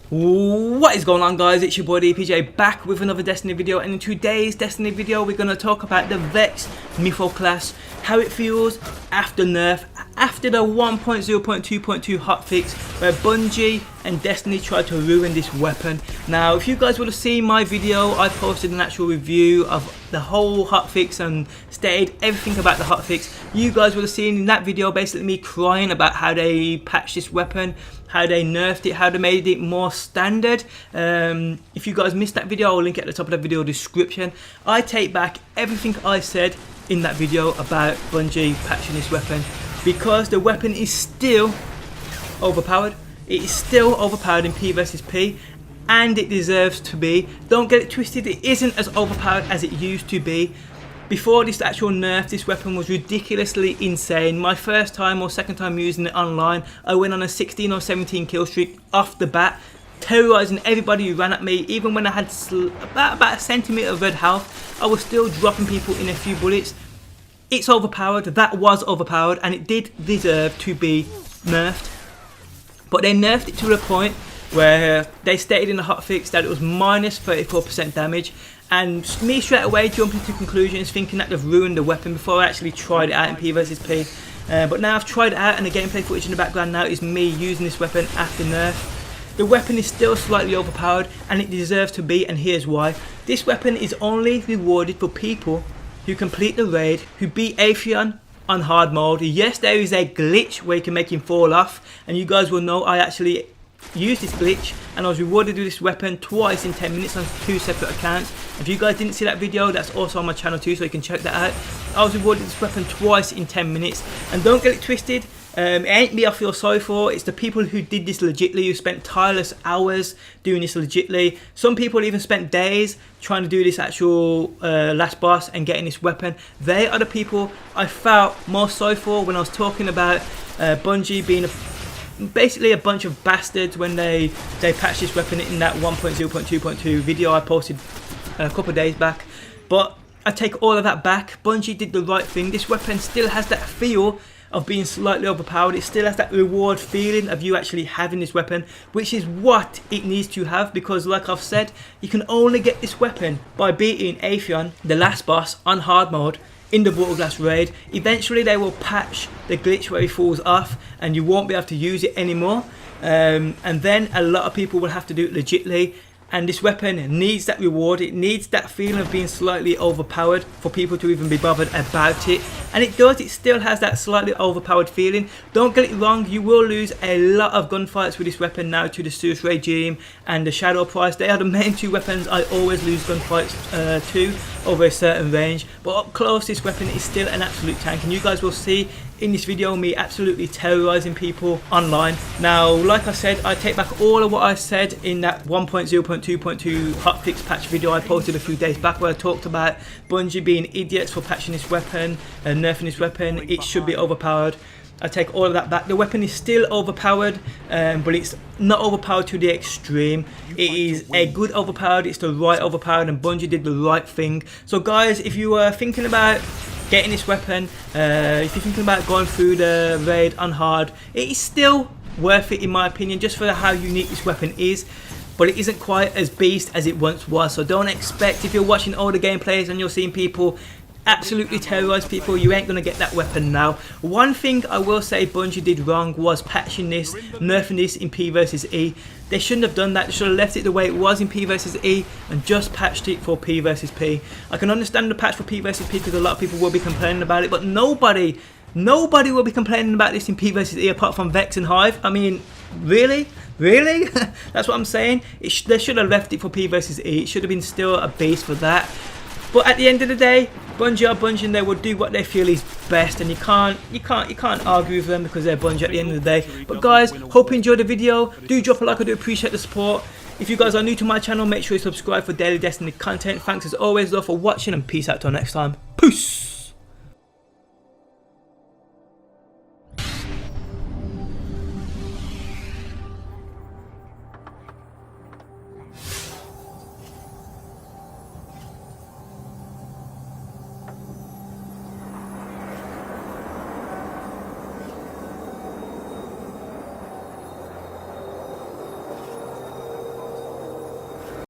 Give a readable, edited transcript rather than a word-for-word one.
What is going on, guys? It's your boy DPJ back with another Destiny video, and in today's Destiny video we're going to talk about the VEX MYTHOCLAST, how it feels after Nerf, after the 1.0.2.2 hotfix where Bungie and Destiny tried to ruin this weapon. Now, if you guys would have seen my video, I posted an actual review of the whole hotfix and stated everything about the hotfix. You guys would have seen in that video basically me crying about how they patched this weapon, how they nerfed it, how they made it more standard. If you guys missed that video, I'll link it at the top of the video description. I take back everything I said in that video about Bungie patching this weapon, because the weapon is still overpowered. It is still overpowered in P versus P, and it deserves to be. Don't get it twisted, it isn't as overpowered as it used to be. Before this actual nerf, this weapon was ridiculously insane. My first time or second time using it online, I went on a 16 or 17 kill streak off the bat, terrorizing everybody who ran at me. Even when I had about a centimetre of red health, I was still dropping people in a few bullets. It's overpowered, that was overpowered, and it did deserve to be nerfed. But they nerfed it to the point where they stated in the hotfix that it was minus 34% damage, and me straight away jumping to conclusions thinking that they've ruined the weapon before I actually tried it out in P versus P. But now I've tried it out, and the gameplay footage in the background now is me using this weapon after nerf. The weapon is still slightly overpowered, and it deserves to be, and here's why. This weapon is only rewarded for people who complete the raid, who beat Atheon on hard mode. Yes, there is a glitch where you can make him fall off, and you guys will know I actually used this glitch and I was rewarded with this weapon twice in 10 minutes on 2 separate accounts. If you guys didn't see that video, that's also on my channel too, so you can check that out. I was rewarded with this weapon twice in 10 minutes, and don't get it twisted, it ain't me I feel sorry for, it's the people who did this legitly, who spent tireless hours doing this legitly. Some people even spent days trying to do this actual last boss and getting this weapon. They are the people I felt most sorry for when I was talking about Bungie being basically a bunch of bastards when they patched this weapon in that 1.0.2.2 video I posted a couple of days back. But I take all of that back. Bungie did the right thing. This weapon still has that feel of being slightly overpowered. It still has that reward feeling of you actually having this weapon, which is what it needs to have, because like I've said, you can only get this weapon by beating Atheon, the last boss, on hard mode in the VEX raid. Eventually they will patch the glitch where he falls off and you won't be able to use it anymore, and then a lot of people will have to do it legitly. And this weapon needs that reward, it needs that feeling of being slightly overpowered for people to even be bothered about it. And it does, it still has that slightly overpowered feeling. Don't get it wrong, you will lose a lot of gunfights with this weapon now to the Zeus regime and the Shadow Price. They are the main two weapons I always lose gunfights to over a certain range. But up close, this weapon is still an absolute tank, and you guys will see in this video me absolutely terrorizing people online. Now, like I said, I take back all of what I said in that 1.0.2.2 hotfix patch video I posted a few days back, where I talked about Bungie being idiots for patching this weapon and nerfing this weapon. It should be overpowered. I take all of that back. The weapon is still overpowered, but it's not overpowered to the extreme. It is a good overpowered, it's the right overpowered, and Bungie did the right thing. So guys, if you are thinking about getting this weapon, if you're thinking about going through the raid on hard, it is still worth it in my opinion, just for how unique this weapon is. But it isn't quite as beast as it once was, so don't expect, if you're watching older gameplays and you're seeing people absolutely terrorize people, you ain't gonna get that weapon now. One thing I will say Bungie did wrong was patching this, nerfing this in P versus E. They shouldn't have done that. They should have left it the way it was in P versus E and just patched it for P versus P. I can understand the patch for P versus P because a lot of people will be complaining about it, but nobody will be complaining about this in P versus E apart from VEX and Hive. I mean, really? Really? That's what I'm saying. They should have left it for P versus E. It should have been still a base for that. But at the end of the day, Bungie are Bungie, and they will do what they feel is best, and you can't argue with them because they're Bungie at the end of the day. But guys, hope you enjoyed the video. Do drop a like, I do appreciate the support. If you guys are new to my channel, make sure you subscribe for daily Destiny content. Thanks as always though for watching, and peace out till next time. Peace!